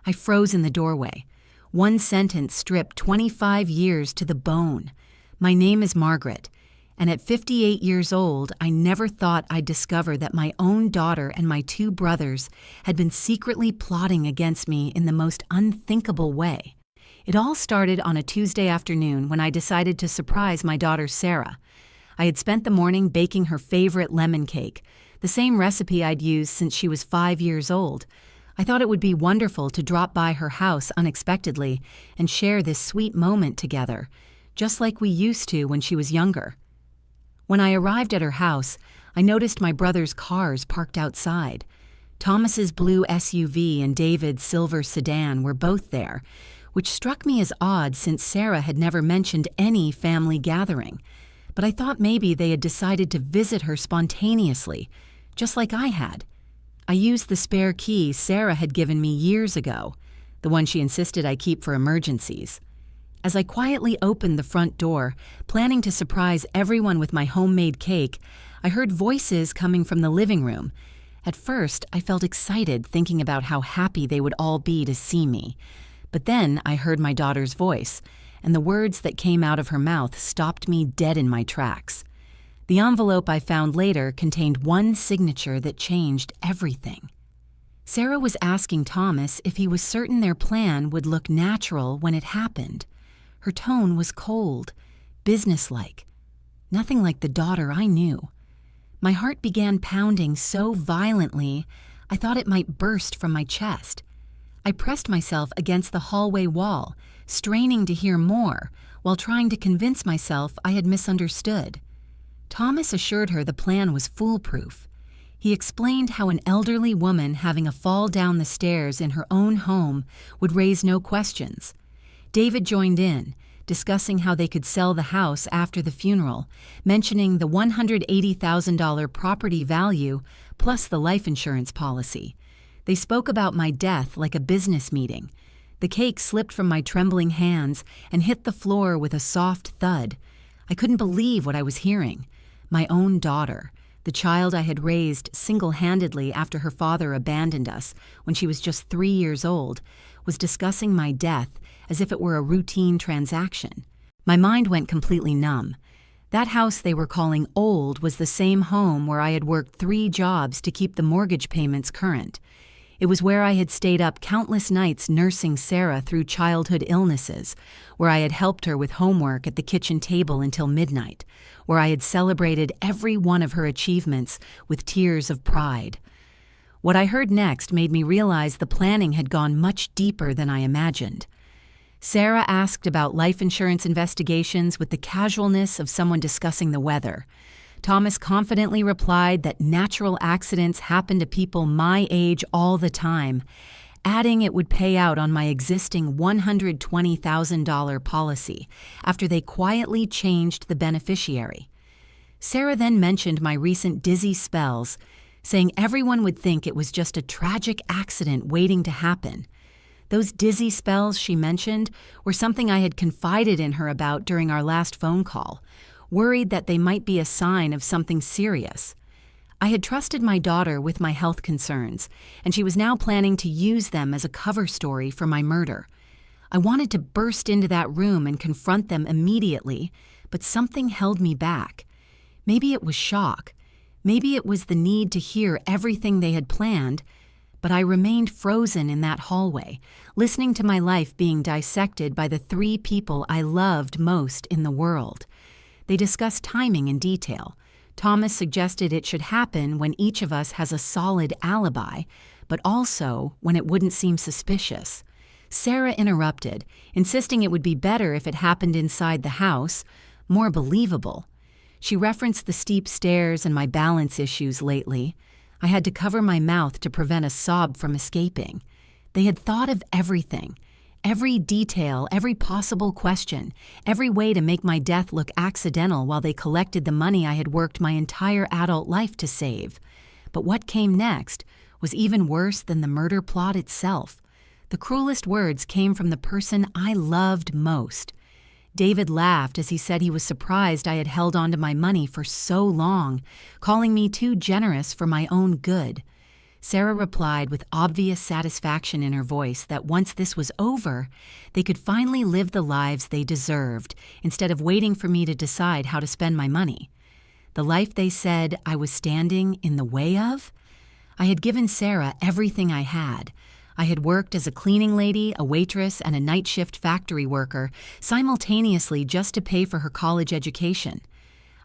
I froze in the doorway. One sentence stripped 25 years to the bone. My name is Margaret, and at 58 years old, I never thought I'd discover that my own daughter and my two brothers had been secretly plotting against me in the most unthinkable way. It all started on a Tuesday afternoon when I decided to surprise my daughter Sarah. I had spent the morning baking her favorite lemon cake, the same recipe I'd used since she was 5 years old. I thought it would be wonderful to drop by her house unexpectedly and share this sweet moment together, just like we used to when she was younger. When I arrived at her house, I noticed my brother's cars parked outside. Thomas's blue SUV and David's silver sedan were both there, which struck me as odd since Sarah had never mentioned any family gathering. But I thought maybe they had decided to visit her spontaneously, just like I had. I used the spare key Sarah had given me years ago, the one she insisted I keep for emergencies. As I quietly opened the front door, planning to surprise everyone with my homemade cake, I heard voices coming from the living room. At first, I felt excited thinking about how happy they would all be to see me. But then I heard my daughter's voice, and the words that came out of her mouth stopped me dead in my tracks. The envelope I found later contained one signature that changed everything. Sarah was asking Thomas if he was certain their plan would look natural when it happened. Her tone was cold, businesslike, nothing like the daughter I knew. My heart began pounding so violently, I thought it might burst from my chest. I pressed myself against the hallway wall, straining to hear more, while trying to convince myself I had misunderstood. Thomas assured her the plan was foolproof. He explained how an elderly woman having a fall down the stairs in her own home would raise no questions. David joined in, discussing how they could sell the house after the funeral, mentioning the $180,000 property value plus the life insurance policy. They spoke about my death like a business meeting. The cake slipped from my trembling hands and hit the floor with a soft thud. I couldn't believe what I was hearing. My own daughter, the child I had raised single-handedly after her father abandoned us when she was just 3 years old, was discussing my death as if it were a routine transaction. My mind went completely numb. That house they were calling old was the same home where I had worked 3 jobs to keep the mortgage payments current. It was where I had stayed up countless nights nursing Sarah through childhood illnesses, where I had helped her with homework at the kitchen table until midnight, where I had celebrated every one of her achievements with tears of pride. What I heard next made me realize the planning had gone much deeper than I imagined. Sarah asked about life insurance investigations with the casualness of someone discussing the weather. Thomas confidently replied that natural accidents happen to people my age all the time, adding it would pay out on my existing $120,000 policy after they quietly changed the beneficiary. Sarah then mentioned my recent dizzy spells, saying everyone would think it was just a tragic accident waiting to happen. Those dizzy spells she mentioned were something I had confided in her about during our last phone call, worried that they might be a sign of something serious. I had trusted my daughter with my health concerns, and she was now planning to use them as a cover story for my murder. I wanted to burst into that room and confront them immediately, but something held me back. Maybe it was shock. Maybe it was the need to hear everything they had planned, but I remained frozen in that hallway, listening to my life being dissected by the 3 people I loved most in the world. They discussed timing in detail. Thomas suggested it should happen when each of us has a solid alibi, but also when it wouldn't seem suspicious. Sarah interrupted, insisting it would be better if it happened inside the house, more believable. She referenced the steep stairs and my balance issues lately. I had to cover my mouth to prevent a sob from escaping. They had thought of everything. Every detail, every possible question, every way to make my death look accidental while they collected the money I had worked my entire adult life to save. But what came next was even worse than the murder plot itself. The cruelest words came from the person I loved most. David laughed as he said he was surprised I had held on to my money for so long, calling me too generous for my own good. Sarah replied with obvious satisfaction in her voice that once this was over, they could finally live the lives they deserved instead of waiting for me to decide how to spend my money. The life they said I was standing in the way of? I had given Sarah everything I had. I had worked as a cleaning lady, a waitress, and a night shift factory worker, simultaneously just to pay for her college education.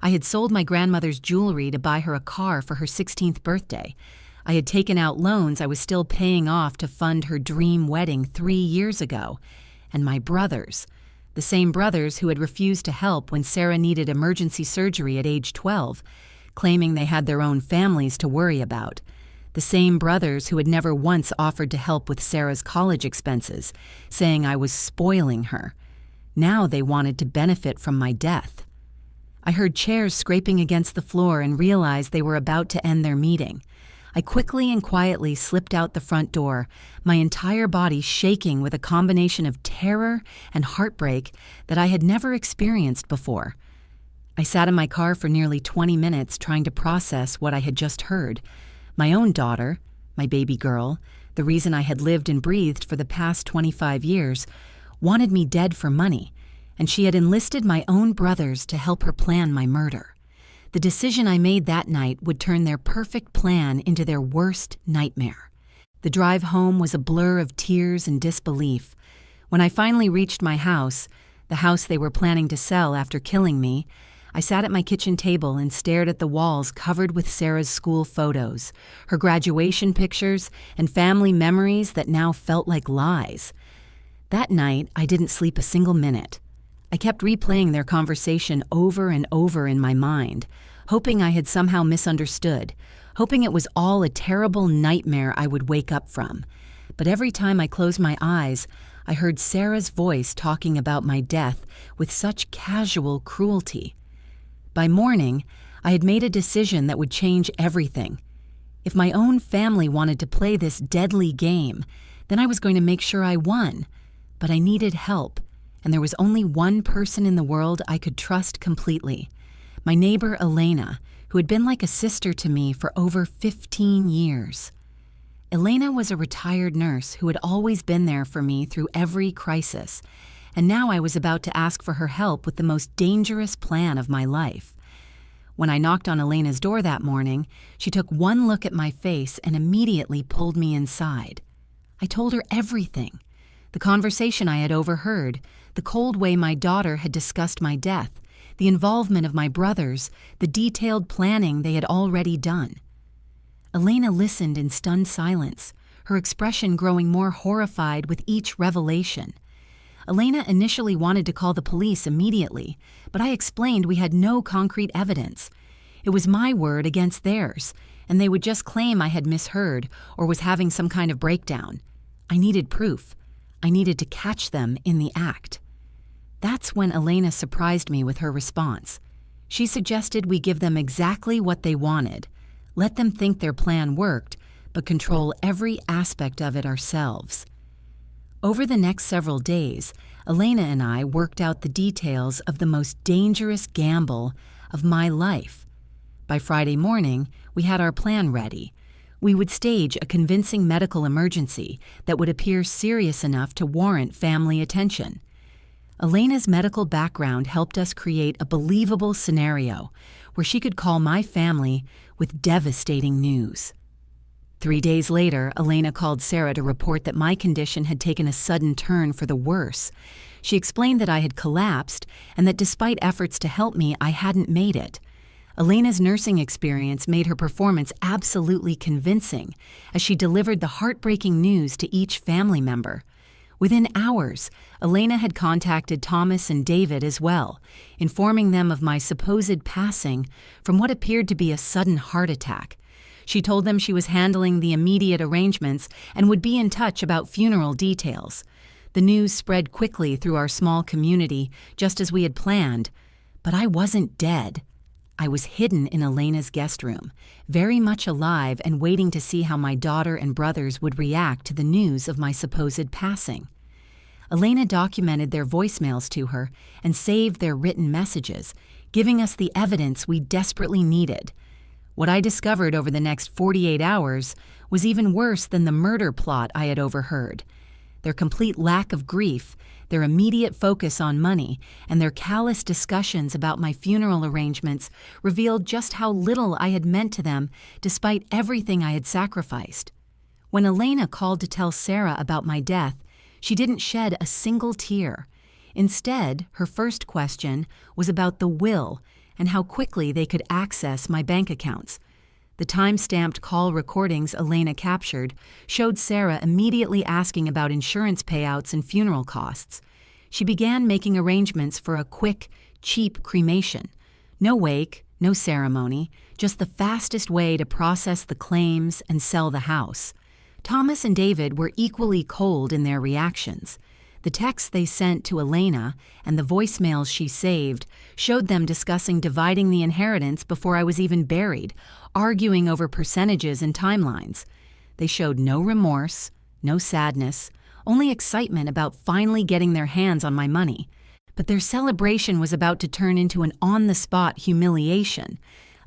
I had sold my grandmother's jewelry to buy her a car for her 16th birthday. I had taken out loans I was still paying off to fund her dream wedding 3 years ago. And my brothers, the same brothers who had refused to help when Sarah needed emergency surgery at age 12, claiming they had their own families to worry about. The same brothers who had never once offered to help with Sarah's college expenses, saying I was spoiling her. Now they wanted to benefit from my death. I heard chairs scraping against the floor and realized they were about to end their meeting. I quickly and quietly slipped out the front door, my entire body shaking with a combination of terror and heartbreak that I had never experienced before. I sat in my car for nearly 20 minutes trying to process what I had just heard. My own daughter, my baby girl, the reason I had lived and breathed for the past 25 years, wanted me dead for money, and she had enlisted my own brothers to help her plan my murder. The decision I made that night would turn their perfect plan into their worst nightmare. The drive home was a blur of tears and disbelief. When I finally reached my house, the house they were planning to sell after killing me, I sat at my kitchen table and stared at the walls covered with Sarah's school photos, her graduation pictures, and family memories that now felt like lies. That night, I didn't sleep a single minute. I kept replaying their conversation over and over in my mind, hoping I had somehow misunderstood, hoping it was all a terrible nightmare I would wake up from. But every time I closed my eyes, I heard Sarah's voice talking about my death with such casual cruelty. By morning, I had made a decision that would change everything. If my own family wanted to play this deadly game, then I was going to make sure I won. But I needed help, and there was only one person in the world I could trust completely. My neighbor Elena, who had been like a sister to me for over 15 years. Elena was a retired nurse who had always been there for me through every crisis, and now I was about to ask for her help with the most dangerous plan of my life. When I knocked on Elena's door that morning, she took one look at my face and immediately pulled me inside. I told her everything. The conversation I had overheard, the cold way my daughter had discussed my death, the involvement of my brothers, the detailed planning they had already done. Elena listened in stunned silence, her expression growing more horrified with each revelation. Elena initially wanted to call the police immediately, but I explained we had no concrete evidence. It was my word against theirs, and they would just claim I had misheard or was having some kind of breakdown. I needed proof. I needed to catch them in the act. That's when Elena surprised me with her response. She suggested we give them exactly what they wanted, let them think their plan worked, but control every aspect of it ourselves. Over the next several days, Elena and I worked out the details of the most dangerous gamble of my life. By Friday morning, we had our plan ready. We would stage a convincing medical emergency that would appear serious enough to warrant family attention. Elena's medical background helped us create a believable scenario where she could call my family with devastating news. 3 days later, Elena called Sarah to report that my condition had taken a sudden turn for the worse. She explained that I had collapsed and that despite efforts to help me, I hadn't made it. Elena's nursing experience made her performance absolutely convincing as she delivered the heartbreaking news to each family member. Within hours, Elena had contacted Thomas and David as well, informing them of my supposed passing from what appeared to be a sudden heart attack. She told them she was handling the immediate arrangements and would be in touch about funeral details. The news spread quickly through our small community, just as we had planned. But I wasn't dead. I was hidden in Elena's guest room, very much alive and waiting to see how my daughter and brothers would react to the news of my supposed passing. Elena documented their voicemails to her and saved their written messages, giving us the evidence we desperately needed. What I discovered over the next 48 hours was even worse than the murder plot I had overheard. Their complete lack of grief, their immediate focus on money, and their callous discussions about my funeral arrangements revealed just how little I had meant to them despite everything I had sacrificed. When Elena called to tell Sarah about my death, she didn't shed a single tear. Instead, her first question was about the will and how quickly they could access my bank accounts. The time-stamped call recordings Elena captured showed Sarah immediately asking about insurance payouts and funeral costs. She began making arrangements for a quick, cheap cremation. No wake, no ceremony, just the fastest way to process the claims and sell the house. Thomas and David were equally cold in their reactions. The texts they sent to Elena and the voicemails she saved showed them discussing dividing the inheritance before I was even buried, arguing over percentages and timelines. They showed no remorse, no sadness, only excitement about finally getting their hands on my money. But their celebration was about to turn into an on-the-spot humiliation.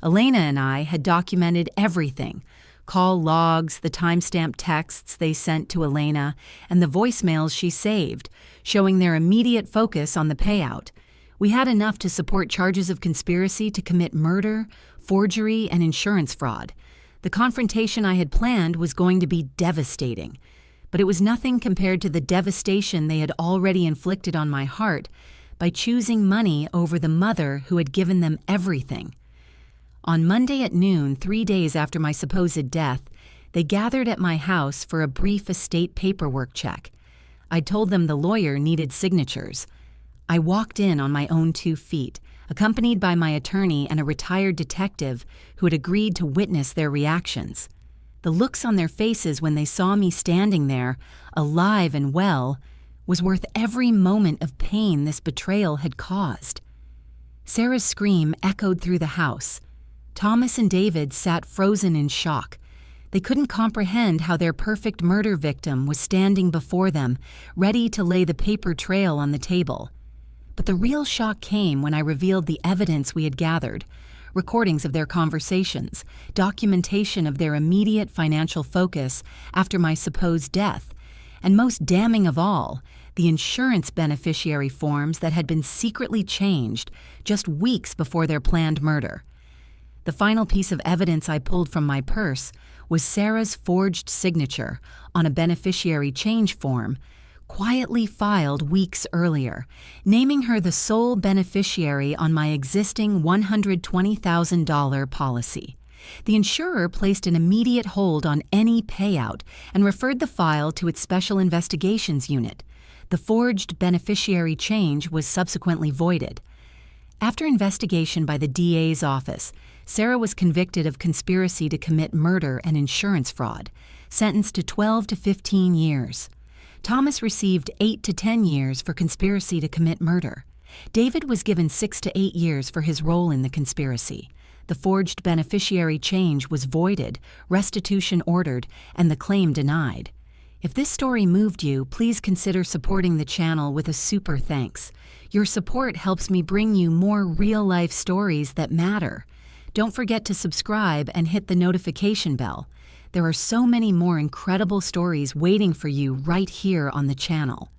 Elena and I had documented everything: call logs, the timestamp texts they sent to Elena, and the voicemails she saved, showing their immediate focus on the payout. We had enough to support charges of conspiracy to commit murder, forgery, and insurance fraud. The confrontation I had planned was going to be devastating, but it was nothing compared to the devastation they had already inflicted on my heart by choosing money over the mother who had given them everything. On Monday at noon, 3 days after my supposed death, they gathered at my house for a brief estate paperwork check. I told them the lawyer needed signatures. I walked in on my own 2 feet, accompanied by my attorney and a retired detective who had agreed to witness their reactions. The looks on their faces when they saw me standing there, alive and well, was worth every moment of pain this betrayal had caused. Sarah's scream echoed through the house. Thomas and David sat frozen in shock. They couldn't comprehend how their perfect murder victim was standing before them, ready to lay the paper trail on the table. But the real shock came when I revealed the evidence we had gathered: recordings of their conversations, documentation of their immediate financial focus after my supposed death, and most damning of all, the insurance beneficiary forms that had been secretly changed just weeks before their planned murder. The final piece of evidence I pulled from my purse was Sarah's forged signature on a beneficiary change form, quietly filed weeks earlier, naming her the sole beneficiary on my existing $120,000 policy. The insurer placed an immediate hold on any payout and referred the file to its Special Investigations Unit. The forged beneficiary change was subsequently voided. After investigation by the DA's office, Sarah was convicted of conspiracy to commit murder and insurance fraud, sentenced to 12 to 15 years. Thomas received 8 to 10 years for conspiracy to commit murder. David was given 6 to 8 years for his role in the conspiracy. The forged beneficiary change was voided, restitution ordered, and the claim denied. If this story moved you, please consider supporting the channel with a super thanks. Your support helps me bring you more real-life stories that matter. Don't forget to subscribe and hit the notification bell. There are so many more incredible stories waiting for you right here on the channel.